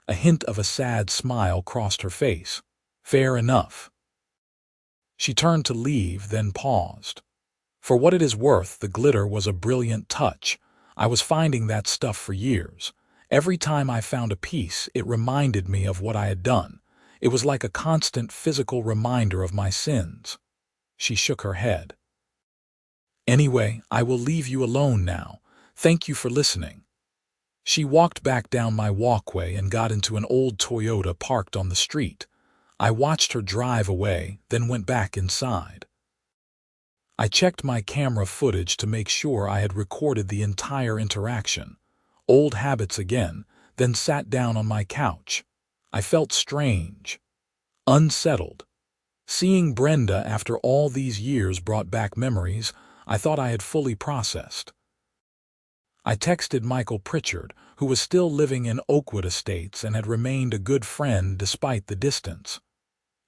A hint of a sad smile crossed her face. "Fair enough." She turned to leave, then paused. For what it is worth, the glitter was a brilliant touch. I was finding that stuff for years. Every time I found a piece, it reminded me of what I had done. It was like a constant physical reminder of my sins. She shook her head. Anyway, I will leave you alone now. Thank you for listening." She walked back down my walkway and got into an old Toyota parked on the street. I watched her drive away, then went back inside. I checked my camera footage to make sure I had recorded the entire interaction. Old habits again, then sat down on my couch. I felt strange, unsettled. Seeing Brenda after all these years brought back memories I thought I had fully processed. I texted Michael Pritchard, who was still living in Oakwood Estates and had remained a good friend despite the distance.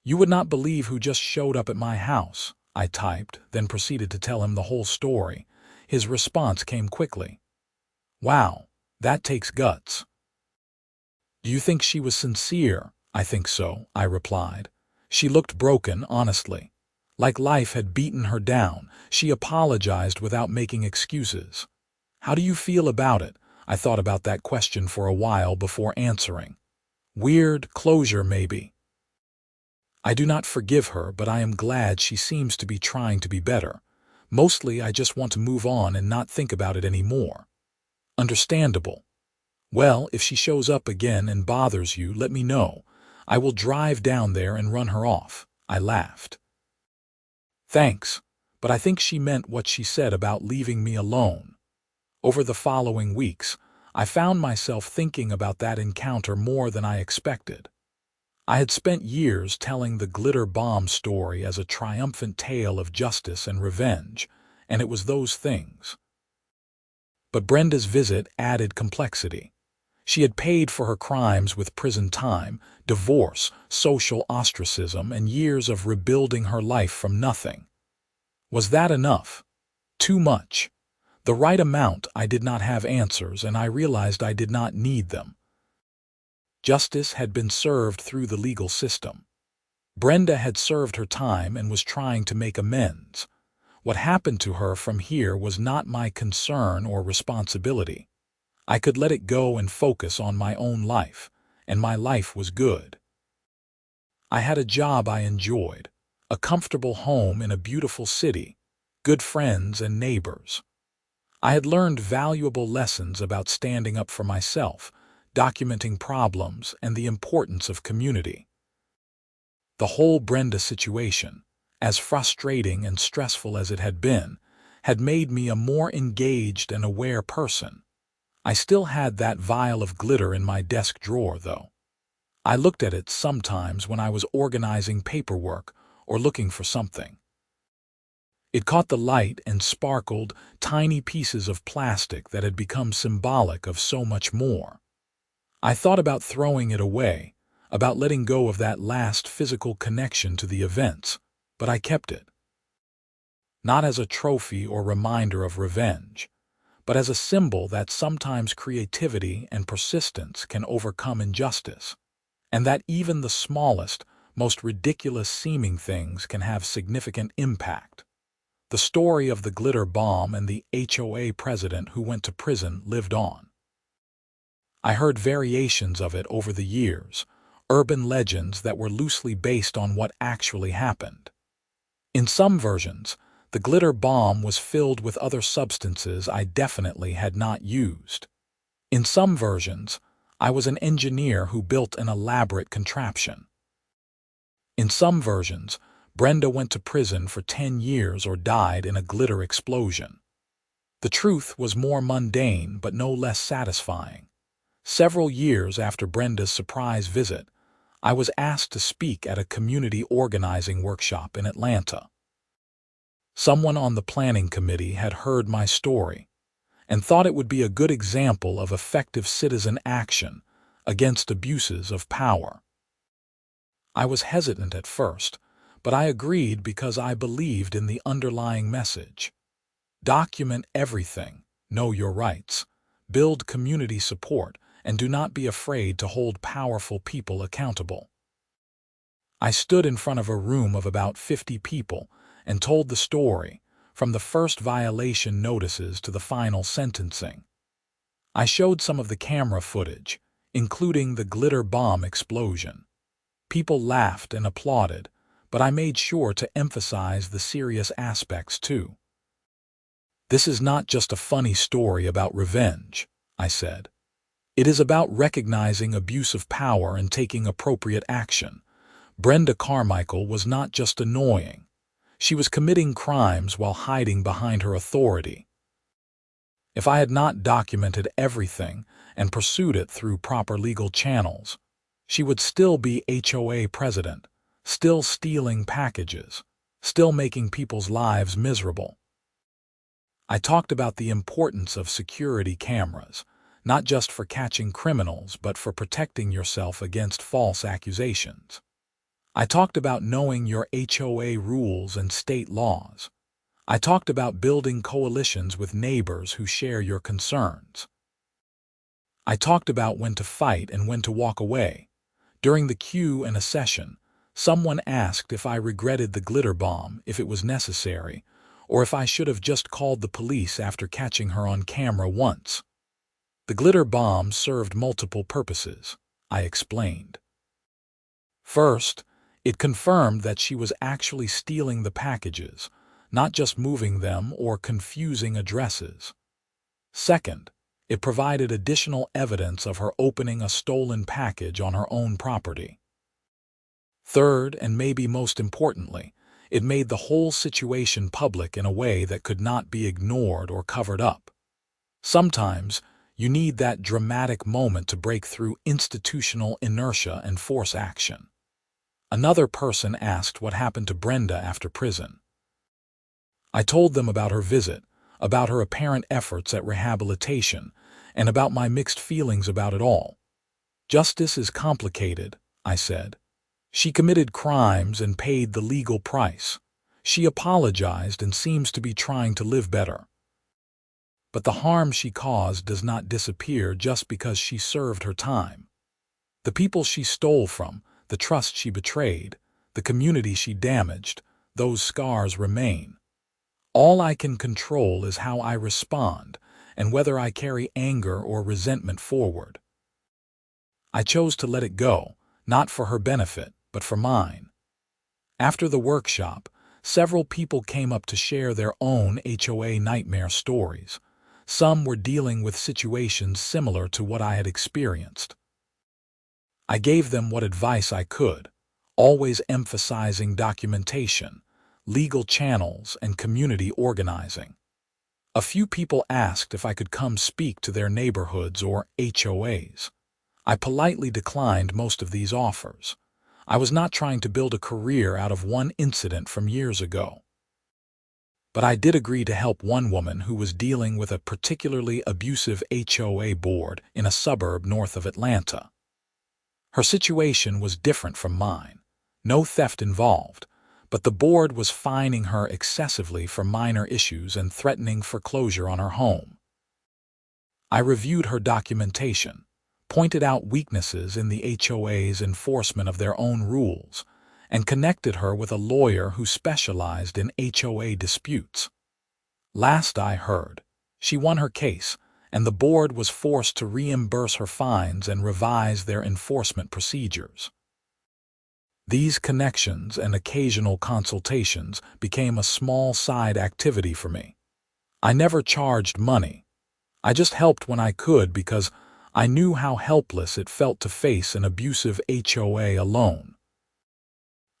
"You would not believe who just showed up at my house," I typed, then proceeded to tell him the whole story. His response came quickly. "Wow, that takes guts." "Do you think she was sincere?" "I think so," I replied. "She looked broken, honestly. Like life had beaten her down. She apologized without making excuses." "How do you feel about it?" I thought about that question for a while before answering. "Weird, closure maybe. I do not forgive her, but I am glad she seems to be trying to be better. Mostly I just want to move on and not think about it anymore." "Understandable. Well, if she shows up again and bothers you, let me know. I will drive down there and run her off." I laughed. "Thanks, but I think she meant what she said about leaving me alone." Over the following weeks, I found myself thinking about that encounter more than I expected. I had spent years telling the glitter bomb story as a triumphant tale of justice and revenge, and it was those things. But Brenda's visit added complexity. She had paid for her crimes with prison time, divorce, social ostracism, and years of rebuilding her life from nothing. Was that enough? Too much? The right amount? I did not have answers, and I realized I did not need them. Justice had been served through the legal system. Brenda had served her time and was trying to make amends. What happened to her from here was not my concern or responsibility. I could let it go and focus on my own life, and my life was good. I had a job I enjoyed, a comfortable home in a beautiful city, good friends and neighbors. I had learned valuable lessons about standing up for myself, documenting problems, and the importance of community. The whole Brenda situation, as frustrating and stressful as it had been, had made me a more engaged and aware person. I still had that vial of glitter in my desk drawer, though. I looked at it sometimes when I was organizing paperwork or looking for something. It caught the light and sparkled, tiny pieces of plastic that had become symbolic of so much more. I thought about throwing it away, about letting go of that last physical connection to the events, but I kept it. Not as a trophy or reminder of revenge, but as a symbol that sometimes creativity and persistence can overcome injustice, and that even the smallest, most ridiculous-seeming things can have significant impact. The story of the glitter bomb and the HOA president who went to prison lived on. I heard variations of it over the years, urban legends that were loosely based on what actually happened. In some versions, the glitter bomb was filled with other substances I definitely had not used. In some versions, I was an engineer who built an elaborate contraption. In some versions, Brenda went to prison for 10 years or died in a glitter explosion. The truth was more mundane but no less satisfying. Several years after Brenda's surprise visit, I was asked to speak at a community organizing workshop in Atlanta. Someone on the planning committee had heard my story and thought it would be a good example of effective citizen action against abuses of power. I was hesitant at first, but I agreed because I believed in the underlying message. Document everything, know your rights, build community support, and do not be afraid to hold powerful people accountable. I stood in front of a room of about 50 people and told the story, from the first violation notices to the final sentencing. I showed some of the camera footage, including the glitter bomb explosion. People laughed and applauded, but I made sure to emphasize the serious aspects too. "This is not just a funny story about revenge," I said. "It is about recognizing abuse of power and taking appropriate action." Brenda Carmichael was not just annoying. She was committing crimes while hiding behind her authority. If I had not documented everything and pursued it through proper legal channels, she would still be HOA president, still stealing packages, still making people's lives miserable. I talked about the importance of security cameras, not just for catching criminals, but for protecting yourself against false accusations. I talked about knowing your HOA rules and state laws. I talked about building coalitions with neighbors who share your concerns. I talked about when to fight and when to walk away. During the queue in a session, someone asked if I regretted the glitter bomb, if it was necessary, or if I should have just called the police after catching her on camera once. The glitter bomb served multiple purposes, I explained. First, it confirmed that she was actually stealing the packages, not just moving them or confusing addresses. Second, it provided additional evidence of her opening a stolen package on her own property. Third, and maybe most importantly, it made the whole situation public in a way that could not be ignored or covered up. Sometimes, you need that dramatic moment to break through institutional inertia and force action. Another person asked what happened to Brenda after prison. I told them about her visit, about her apparent efforts at rehabilitation, and about my mixed feelings about it all. "Justice is complicated," I said. "She committed crimes and paid the legal price. She apologized and seems to be trying to live better. But the harm she caused does not disappear just because she served her time. The people she stole from, the trust she betrayed, the community she damaged, those scars remain. All I can control is how I respond and whether I carry anger or resentment forward." I chose to let it go, not for her benefit, but for mine. After the workshop, several people came up to share their own HOA nightmare stories. Some were dealing with situations similar to what I had experienced. I gave them what advice I could, always emphasizing documentation, legal channels, and community organizing. A few people asked if I could come speak to their neighborhoods or HOAs. I politely declined most of these offers. I was not trying to build a career out of one incident from years ago. But I did agree to help one woman who was dealing with a particularly abusive HOA board in a suburb north of Atlanta. Her situation was different from mine. No theft involved, but the board was fining her excessively for minor issues and threatening foreclosure on her home. I reviewed her documentation, pointed out weaknesses in the HOA's enforcement of their own rules, and connected her with a lawyer who specialized in HOA disputes. Last I heard, she won her case, and the board was forced to reimburse her fines and revise their enforcement procedures. These connections and occasional consultations became a small side activity for me. I never charged money. I just helped when I could because I knew how helpless it felt to face an abusive HOA alone.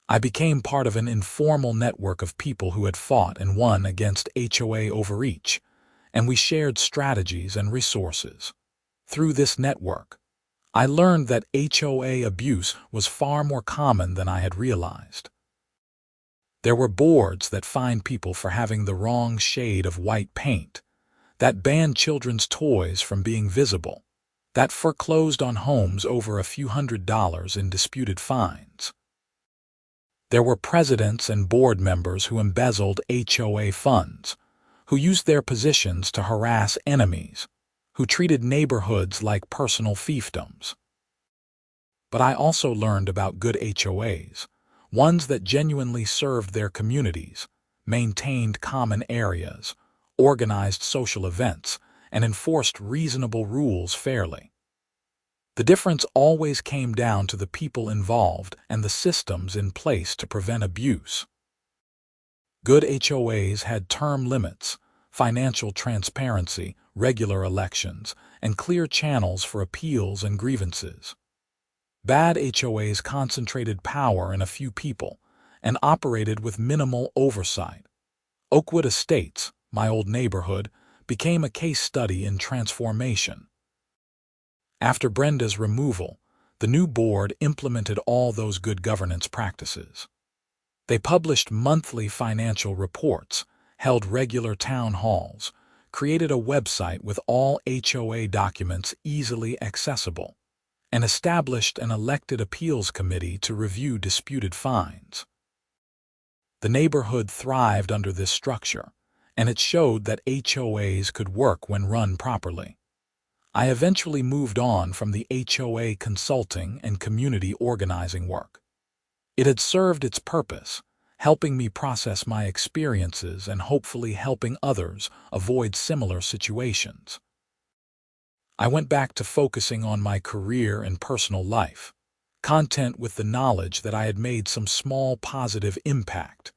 I became part of an informal network of people who had fought and won against HOA overreach, and we shared strategies and resources. Through this network, I learned that HOA abuse was far more common than I had realized. There were boards that fined people for having the wrong shade of white paint, that banned children's toys from being visible, that foreclosed on homes over a few $100s in disputed fines. There were presidents and board members who embezzled HOA funds, who used their positions to harass enemies, who treated neighborhoods like personal fiefdoms. But I also learned about good HOAs, ones that genuinely served their communities, maintained common areas, organized social events, and enforced reasonable rules fairly. The difference always came down to the people involved and the systems in place to prevent abuse. Good HOAs had term limits, financial transparency, regular elections, and clear channels for appeals and grievances. Bad HOAs concentrated power in a few people and operated with minimal oversight. Oakwood Estates, my old neighborhood, became a case study in transformation. After Brenda's removal, the new board implemented all those good governance practices. They published monthly financial reports, held regular town halls, created a website with all HOA documents easily accessible, and established an elected appeals committee to review disputed fines. The neighborhood thrived under this structure, and it showed that HOAs could work when run properly. I eventually moved on from the HOA consulting and community organizing work. It had served its purpose, helping me process my experiences and hopefully helping others avoid similar situations. I went back to focusing on my career and personal life, content with the knowledge that I had made some small positive impact.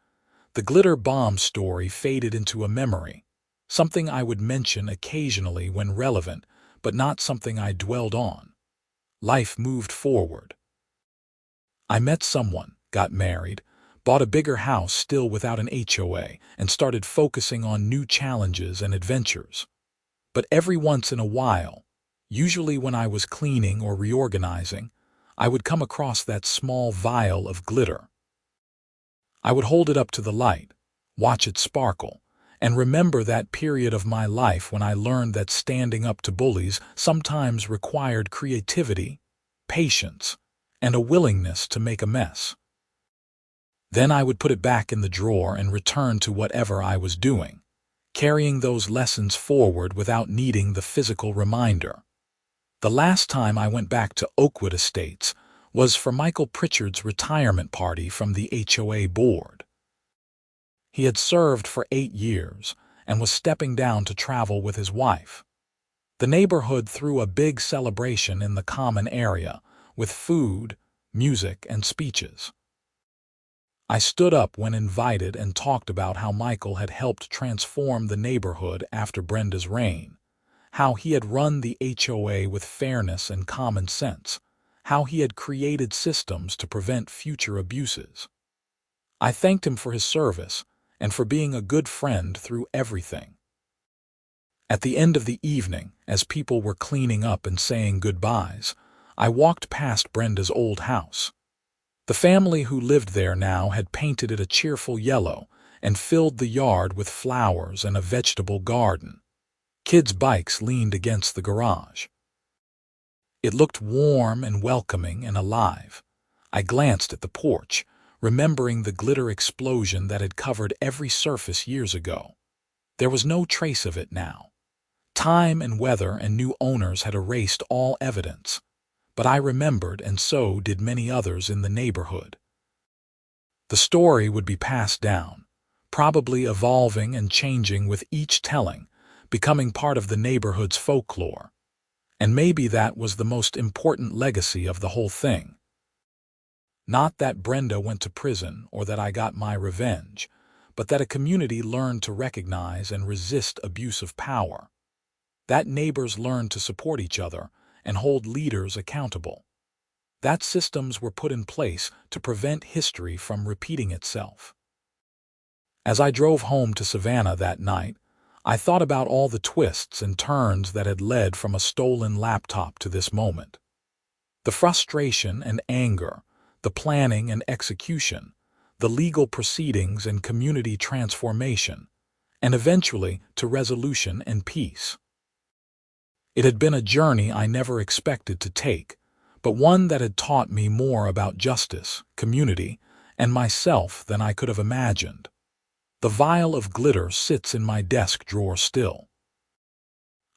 The glitter bomb story faded into a memory, something I would mention occasionally when relevant, but not something I dwelled on. Life moved forward. I met someone, got married, bought a bigger house still without an HOA, and started focusing on new challenges and adventures. But every once in a while, usually when I was cleaning or reorganizing, I would come across that small vial of glitter. I would hold it up to the light, watch it sparkle, and remember that period of my life when I learned that standing up to bullies sometimes required creativity, patience, and a willingness to make a mess. Then I would put it back in the drawer and return to whatever I was doing, carrying those lessons forward without needing the physical reminder. The last time I went back to Oakwood Estates was for Michael Pritchard's retirement party from the HOA board. He had served for 8 years and was stepping down to travel with his wife. The neighborhood threw a big celebration in the common area with food, music, and speeches. I stood up when invited and talked about how Michael had helped transform the neighborhood after Brenda's reign, how he had run the HOA with fairness and common sense, how he had created systems to prevent future abuses. I thanked him for his service and for being a good friend through everything. At the end of the evening, as people were cleaning up and saying goodbyes, I walked past Brenda's old house. The family who lived there now had painted it a cheerful yellow and filled the yard with flowers and a vegetable garden. Kids' bikes leaned against the garage. It looked warm and welcoming and alive. I glanced at the porch, remembering the glitter explosion that had covered every surface years ago. There was no trace of it now. Time and weather and new owners had erased all evidence, but I remembered, and so did many others in the neighborhood. The story would be passed down, probably evolving and changing with each telling, becoming part of the neighborhood's folklore. And maybe that was the most important legacy of the whole thing. Not that Brenda went to prison or that I got my revenge, but that a community learned to recognize and resist abuse of power. That neighbors learned to support each other and hold leaders accountable. That systems were put in place to prevent history from repeating itself. As I drove home to Savannah that night, I thought about all the twists and turns that had led from a stolen laptop to this moment. The frustration and anger, the planning and execution, the legal proceedings and community transformation, and eventually to resolution and peace. It had been a journey I never expected to take, but one that had taught me more about justice, community, and myself than I could have imagined. The vial of glitter sits in my desk drawer still.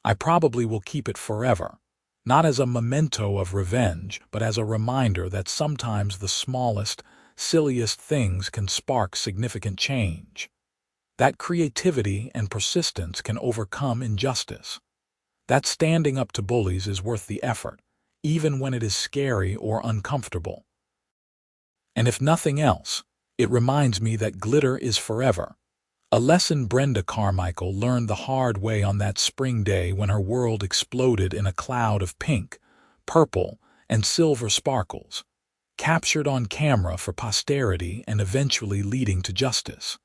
I probably will keep it forever, not as a memento of revenge, but as a reminder that sometimes the smallest, silliest things can spark significant change. That creativity and persistence can overcome injustice. That standing up to bullies is worth the effort, even when it is scary or uncomfortable. And if nothing else, it reminds me that glitter is forever. A lesson Brenda Carmichael learned the hard way on that spring day when her world exploded in a cloud of pink, purple, and silver sparkles, captured on camera for posterity and eventually leading to justice.